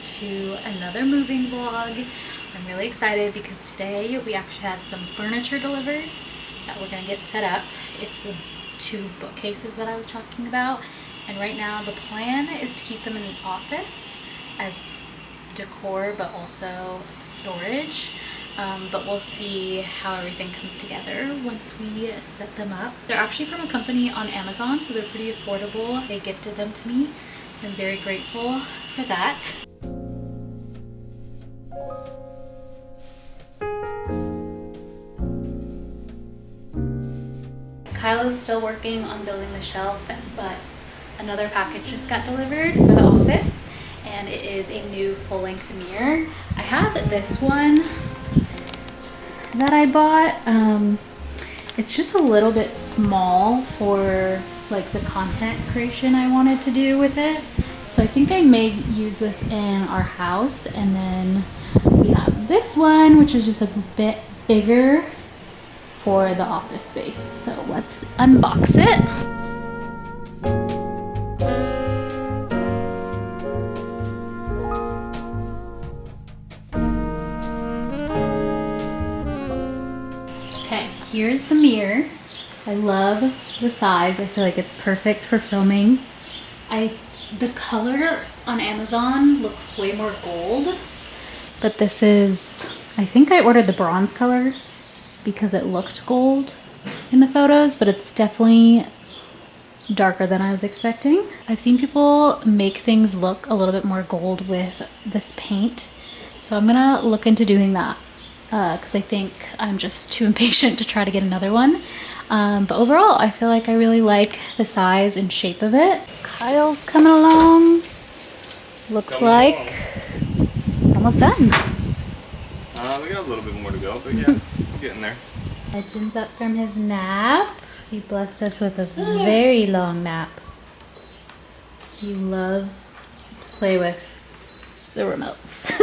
to another moving vlog. I'm really excited because today we actually had some furniture delivered that we're gonna get set up. It's the 2 bookcases that I was talking about, and right now the plan is to keep them in the office as decor but also storage. But we'll see how everything comes together once we set them up. They're actually from a company on Amazon, so they're pretty affordable. They gifted them to me, so I'm very grateful for that. Kylo's still working on building the shelf, but another package just got delivered for the office, and it is a new full-length mirror. I have this one that I bought. It's just a little bit small for like the content creation I wanted to do with it. So I think I may use this in our house, and then we have this one, which is just a bit bigger for the office space. So let's unbox it. Here's the mirror. I love the size. I feel like it's perfect for filming. The color on Amazon looks way more gold, but this is, I think I ordered the bronze color because it looked gold in the photos, but it's definitely darker than I was expecting. I've seen people make things look a little bit more gold with this paint, so I'm gonna look into doing that. Because I think I'm just too impatient to try to get another one. But overall, I feel like I really like the size and shape of it. Kyle's coming along. Looks like it's almost done. We got a little bit more to go, but yeah, we're getting there. Legends up from his nap. He blessed us with a very long nap. He loves to play with the remotes.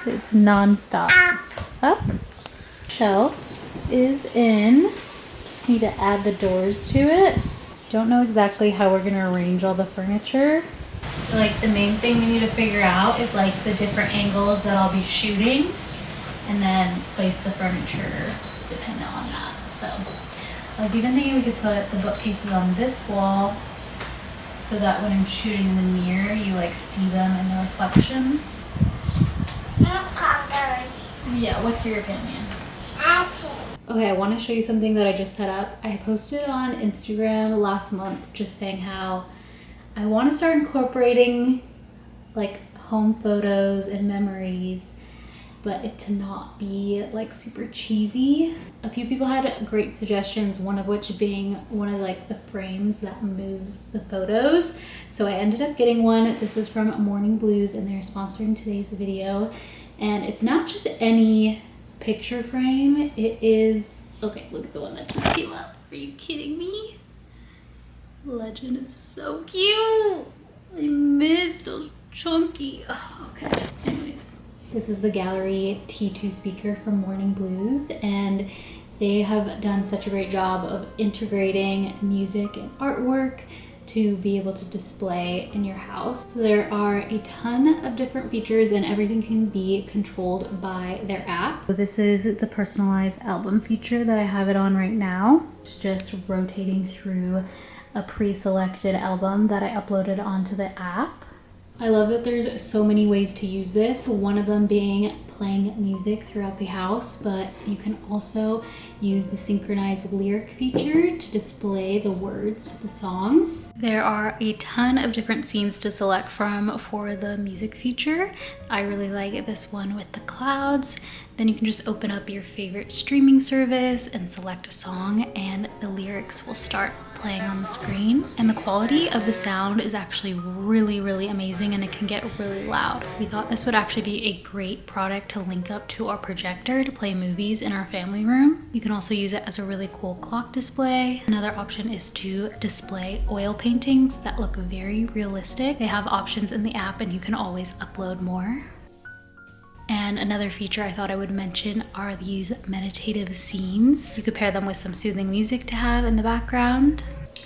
It's non-stop. Up. Shelf is in. Just need to add the doors to it. Don't know exactly how we're gonna arrange all the furniture. Like the main thing we need to figure out is like the different angles that I'll be shooting, and then place the furniture dependent on that. So I was even thinking we could put the bookcases on this wall so that when I'm shooting in the mirror, you like see them in the reflection. Yeah, what's your opinion? Okay, I want to show you something that I just set up. I posted it on Instagram last month just saying how I want to start incorporating like home photos and memories, but it to not be like super cheesy. A few people had great suggestions, one of which being one of like the frames that moves the photos. So I ended up getting one. This is from Morning Blues, and they're sponsoring today's video. And it's not just any picture frame, it is, okay, look at the one that just came up. Are you kidding me? Legend is so cute. I miss those chunky. Oh, okay, anyways. This is the Gallery T2 speaker from Morning Blues, and they have done such a great job of integrating music and artwork to be able to display in your house. So there are a ton of different features, and everything can be controlled by their app. So this is the personalized album feature that I have it on right now. It's just rotating through a pre-selected album that I uploaded onto the app. I love that there's so many ways to use this, one of them being playing music throughout the house, but you can also use the synchronized lyric feature to display the words to the songs. There are a ton of different scenes to select from for the music feature. I really like this one with the clouds. Then you can just open up your favorite streaming service and select a song, and the lyrics will start playing on the screen. And the quality of the sound is actually really amazing, and it can get really loud. We thought this would actually be a great product to link up to our projector to play movies in our family room. You can also use it as a really cool clock display. Another option is to display oil paintings that look very realistic. They have options in the app, and you can always upload more. And another feature I thought I would mention are these meditative scenes. You could pair them with some soothing music to have in the background.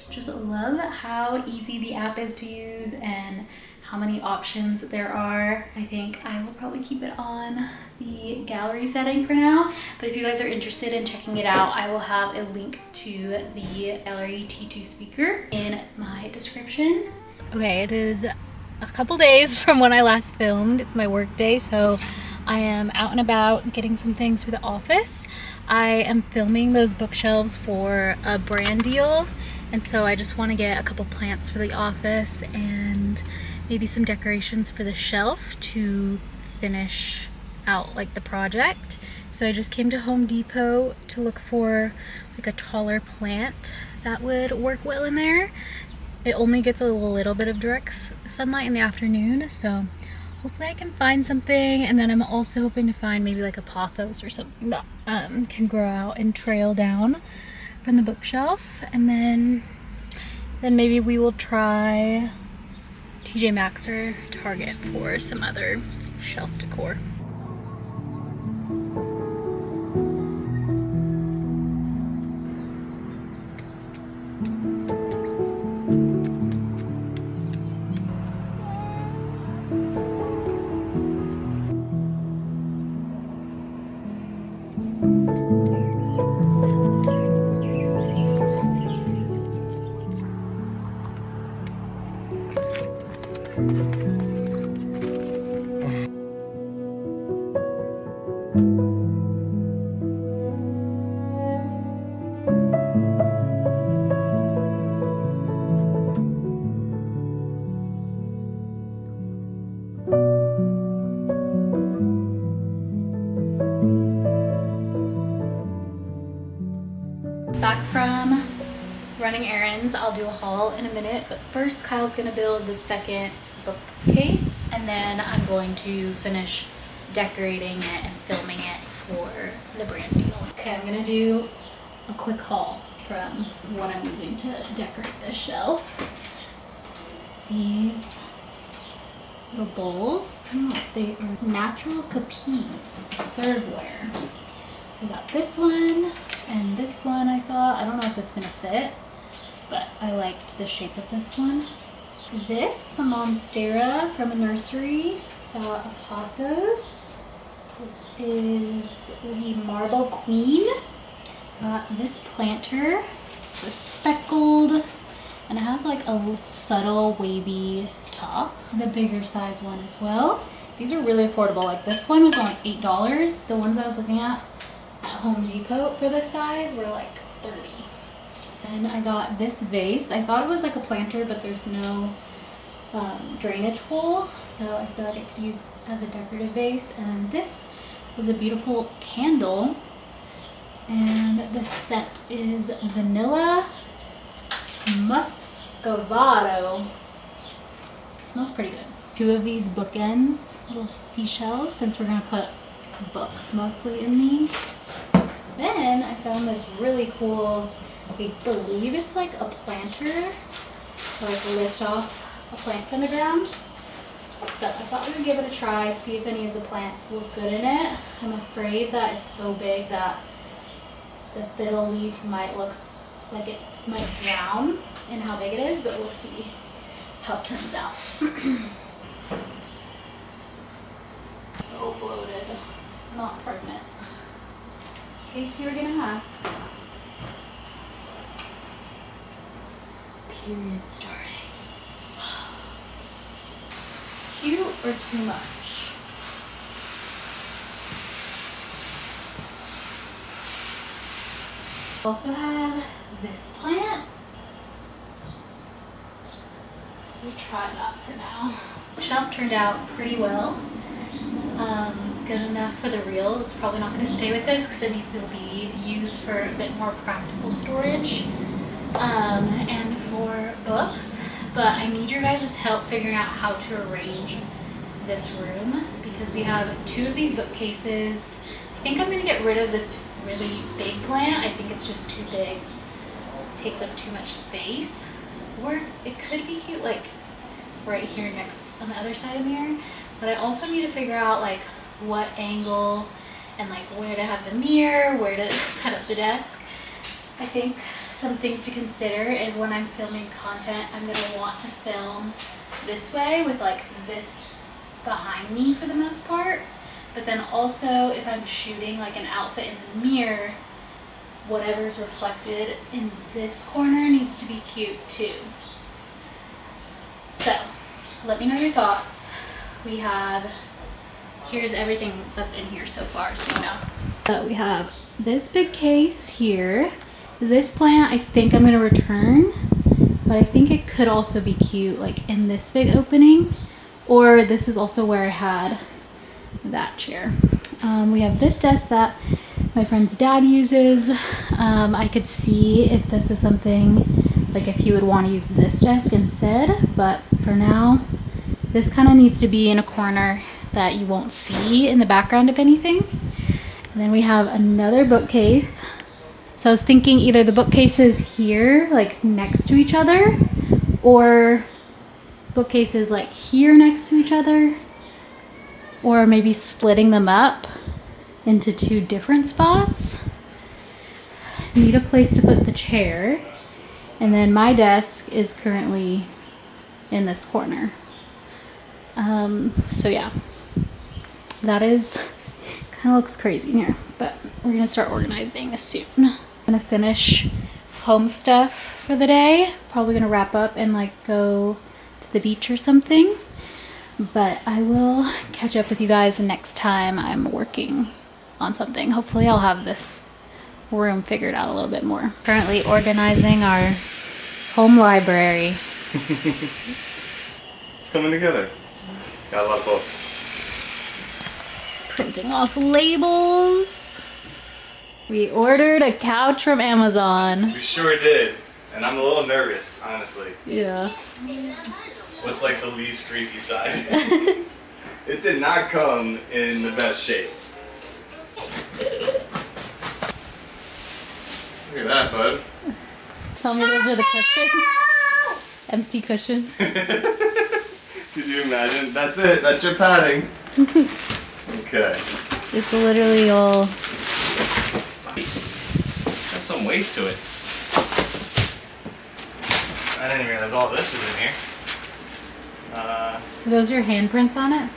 Just love how easy the app is to use and how many options there are. I think I will probably keep it on the gallery setting for now, but if you guys are interested in checking it out, I will have a link to the gallery T2 speaker in my description. Okay, it is a couple days from when I last filmed. It's my work day, so I am out and about getting some things for the office. I am filming those bookshelves for a brand deal, and so I just want to get a couple plants for the office and maybe some decorations for the shelf to finish out like the project. So I just came to Home Depot to look for like a taller plant that would work well in there. It only gets a little bit of direct sunlight in the afternoon, so hopefully I can find something. And then I'm also hoping to find maybe like a pothos or something that can grow out and trail down from the bookshelf. And then maybe we will try TJ Maxx or Target for some other shelf decor. Back from running errands. I'll do a haul in a minute, but first Kyle's gonna build the second bookcase, and then I'm going to finish decorating it and filming it for the brand deal. Okay, I'm gonna do a quick haul from what I'm using to decorate this shelf. These little bowls, I don't know, they are natural Capiz serveware. So I got this one and this one. I don't know if this is gonna fit, but I liked the shape of this one. This, a monstera from a nursery. Got a pothos. This is the Marble Queen. Got this planter, the speckled, and it has like a subtle wavy top. The bigger size one as well. These are really affordable. Like this one was only $8. The ones I was looking at Home Depot for this size were like $30. And I got this vase. I thought it was like a planter, but there's no drainage hole, so I feel like I could use as a decorative vase. And this was a beautiful candle, and the scent is vanilla muscovado. It smells pretty good. Two of these bookends, little seashells, since we're gonna put books mostly in these. Then I found this really cool, I believe it's like a planter to like lift off a plant from the ground. So I thought we would give it a try, see if any of the plants look good in it. I'm afraid that it's so big that the fiddle leaf might look like it might drown in how big it is, but we'll see how it turns out. So bloated, not pregnant. In case you were gonna ask. Period starting. Cute or too much? Also have this plant. We'll try that for now. The shelf turned out pretty well. Good enough for the reel. It's probably not going to stay with this because it needs to be used for a bit more practical storage and for books. But I need your guys' help figuring out how to arrange this room because we have two of these bookcases. I think I'm going to get rid of this really big plant. I think it's just too big. It takes up too much space. Or it could be cute like right here next on the other side of the mirror. But I also need to figure out like what angle and like where to have the mirror, where to set up the desk. I think some things to consider is when I'm filming content, I'm gonna want to film this way with like this behind me for the most part. But then also if I'm shooting like an outfit in the mirror, whatever's reflected in this corner needs to be cute too. So let me know your thoughts. We have, here's everything that's in here so far, so you know. So we have this big case here. This plant I think I'm gonna return, but I think it could also be cute like in this big opening, or this is also where I had that chair. We have this desk that my friend's dad uses. I could see if this is something like if he would want to use this desk instead, but for now this kind of needs to be in a corner that you won't see in the background of anything. And then we have another bookcase. So I was thinking either the bookcases here like next to each other, or bookcases like here next to each other, or maybe splitting them up into two different spots. Need a place to put the chair, and then my desk is currently in this corner. So yeah, that is kind of looks crazy in here, but we're gonna start organizing soon. I'm gonna finish home stuff for the day. Probably gonna wrap up and like go to the beach or something, but I will catch up with you guys next time I'm working on something. Hopefully I'll have this room figured out a little bit more. Currently organizing our home library. It's coming together. Got a lot of books. Printing off labels. We ordered a couch from Amazon. We sure did. And I'm a little nervous, honestly. Yeah. What's like the least greasy side? It did not come in the best shape. Look at that, bud. Tell me those are the cushions. Empty cushions. Could you imagine? That's it. That's your padding. Okay. It's literally all... Got some weight to it. I didn't realize all this was in here. Are those your handprints on it?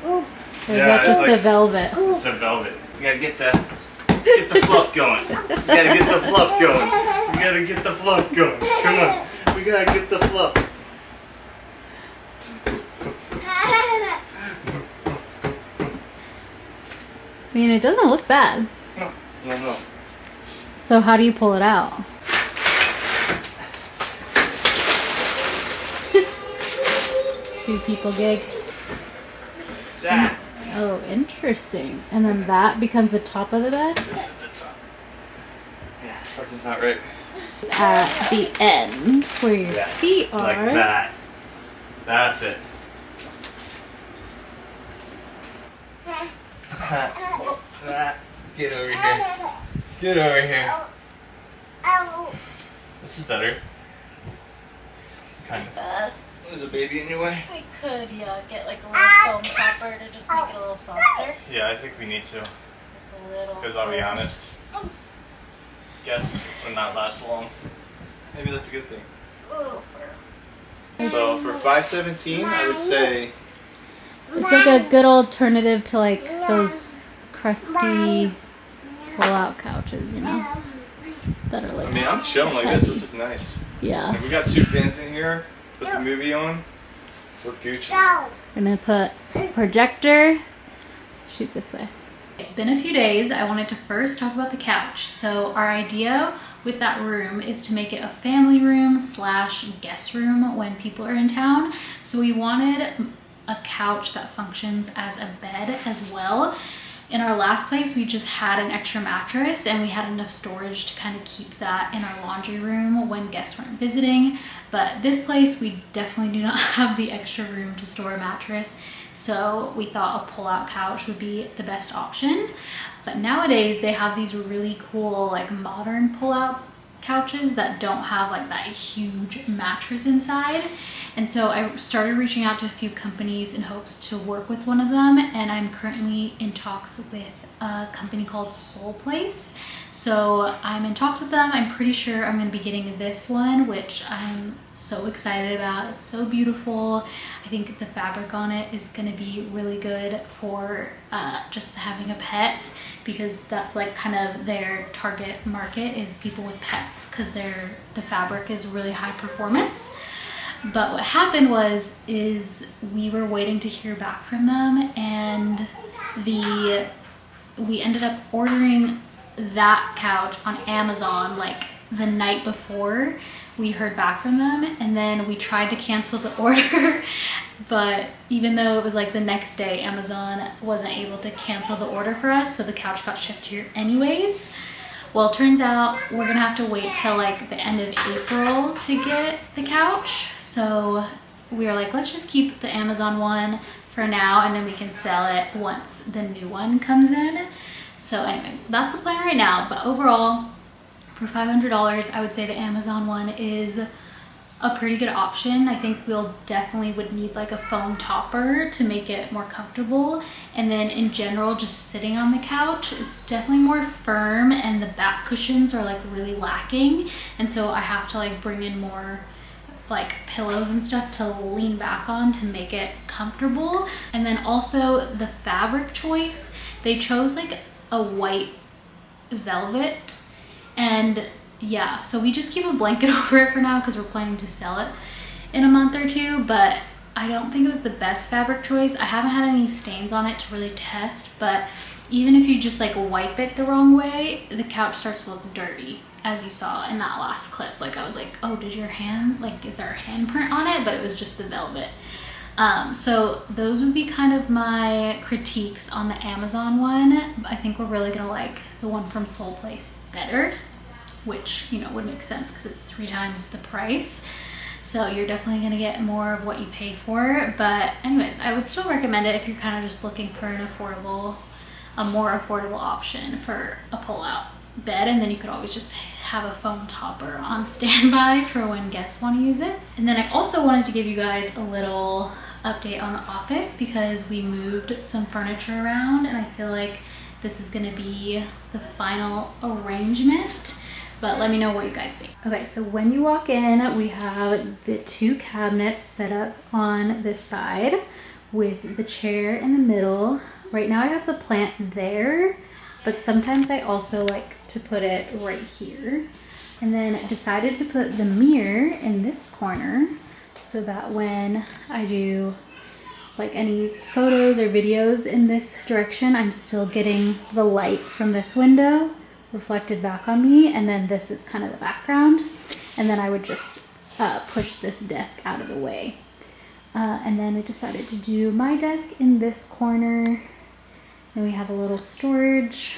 Or is Yeah, that just it's the like- velvet? It's the velvet. You gotta get the fluff going. You gotta get the fluff going. We gotta get the fluff going. Come on. We gotta get the fluff. I mean, it doesn't look bad. No. So how do you pull it out? Two people gig. That. Oh, interesting. And then that becomes the top of the bed? This is the top. Yeah, something's not right. At the end, where your feet are. Like that. That's it. Get over here. Get over here. This is better. Kind of. There's a baby in your way? We could, yeah, get like a little foam topper to just make it a little softer. Yeah, I think we need to. It's a little. Because I'll be honest, guests will not last long. Maybe that's a good thing. A little fur. So for $5.17, I would say It's like a good alternative to like those crusty pull-out couches, you know? That are like. I mean, I'm chilling like this. This is nice. Yeah. If we got two fans in here, put the movie on, we're Gucci. We're gonna put projector. Shoot this way. It's been a few days. I wanted to first talk about the couch. So our idea with that room is to make it a family room / guest room when people are in town. So we wanted a couch that functions as a bed as well. In our last place, we just had an extra mattress and we had enough storage to kind of keep that in our laundry room when guests weren't visiting. But this place, we definitely do not have the extra room to store a mattress. So we thought a pull-out couch would be the best option. But nowadays, they have these really cool, like modern pull-out couches that don't have like that huge mattress inside. And so I started reaching out to a few companies in hopes to work with one of them, and I'm currently in talks with a company called Soul Place. So I'm in talks with them. I'm pretty sure I'm going to be getting this one, which I'm so excited about. It's so beautiful. I think the fabric on it is going to be really good for just having a pet, because that's like kind of their target market is people with pets, because the fabric is really high performance. But what happened is we were waiting to hear back from them, and we ended up ordering that couch on Amazon like the night before we heard back from them, and then we tried to cancel the order, but even though it was like the next day, Amazon wasn't able to cancel the order for us, so the couch got shipped here anyways. Well, it turns out we're gonna have to wait till like the end of April to get the couch, so we were like, let's just keep the Amazon one for now, and then we can sell it once the new one comes in. So anyways, that's the plan right now. But overall, for $500, I would say the Amazon one is a pretty good option. I think we'll definitely would need like a foam topper to make it more comfortable. And then in general, just sitting on the couch, it's definitely more firm, and the back cushions are like really lacking. And so I have to like bring in more like pillows and stuff to lean back on to make it comfortable. And then also the fabric choice, they chose like a white velvet, and yeah, so we just keep a blanket over it for now because we're planning to sell it in a month or two. But I don't think it was the best fabric choice. I haven't had any stains on it to really test, but even if you just like wipe it the wrong way, the couch starts to look dirty, as you saw in that last clip. Like I was like, oh, did your hand, like, is there a handprint on it? But it was just the velvet. So those would be kind of my critiques on the Amazon one. I think we're really gonna like the one from Soul Place better, which, you know, would make sense because it's 3 times the price. So you're definitely gonna get more of what you pay for. But anyways, I would still recommend it if you're kind of just looking for a more affordable option for a pull-out bed, and then you could always just have a foam topper on standby for when guests want to use it. And then I also wanted to give you guys a little update on the office, because we moved some furniture around, and I feel like this is going to be the final arrangement. But let me know what you guys think. Okay, so when you walk in, we have the 2 cabinets set up on this side with the chair in the middle. Right now I have the plant there, but sometimes I also like to put it right here. And then decided to put the mirror in this corner so that when I do like any photos or videos in this direction, I'm still getting the light from this window reflected back on me, and then this is kind of the background. And then I would just push this desk out of the way. And then I decided to do my desk in this corner. Then we have a little storage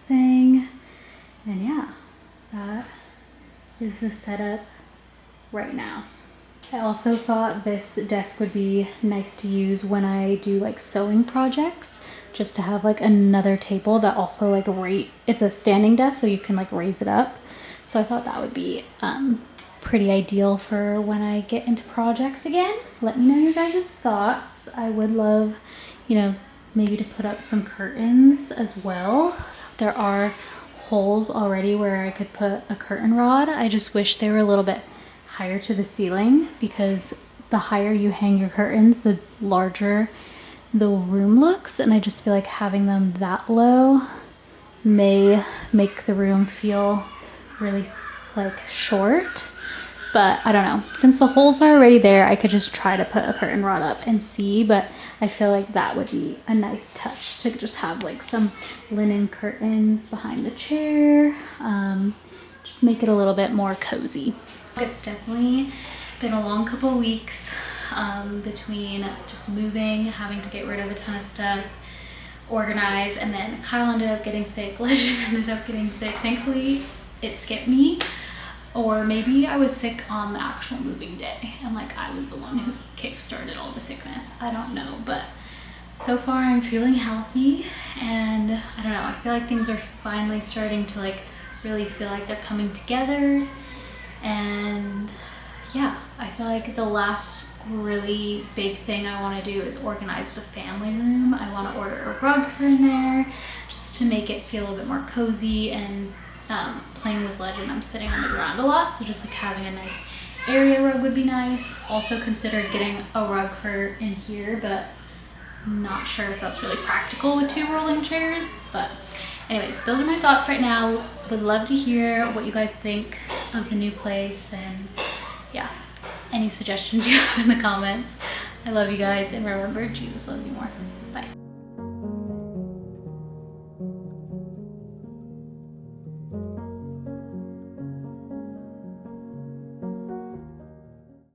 thing, and yeah, that is the setup right now. I also thought this desk would be nice to use when I do like sewing projects, just to have like another table that also like it's a standing desk, so you can like raise it up. So I thought that would be pretty ideal for when I get into projects again. Let me know your guys' thoughts. I would love, you know, maybe to put up some curtains as well. There are holes already where I could put a curtain rod. I just wish they were a little bit higher to the ceiling, because the higher you hang your curtains, the larger the room looks, and I just feel like having them that low may make the room feel really like short. But I don't know, since the holes are already there, I could just try to put a curtain rod up and see. But I feel like that would be a nice touch to just have like some linen curtains behind the chair, just make it a little bit more cozy. It's definitely been a long couple of weeks between just moving, having to get rid of a ton of stuff, organize, and then Kyle ended up getting sick, Legend ended up getting sick. Thankfully it skipped me, or maybe I was sick on the actual moving day and like I was the one who kick-started all the sickness. I don't know, but so far I'm feeling healthy, and I don't know, I feel like things are finally starting to like really feel like they're coming together. And yeah, I feel like the last really big thing I want to do is organize the family room. I want to order a rug for in there just to make it feel a little bit more cozy, and playing with Legend, I'm sitting on the ground a lot, so just like having a nice area rug would be nice. Also considered getting a rug for in here, but I'm not sure if that's really practical with 2 rolling chairs. But anyways, those are my thoughts right now. Would love to hear what you guys think of the new place, and yeah, any suggestions you have in the comments. I love you guys, and remember, Jesus loves you more. Bye.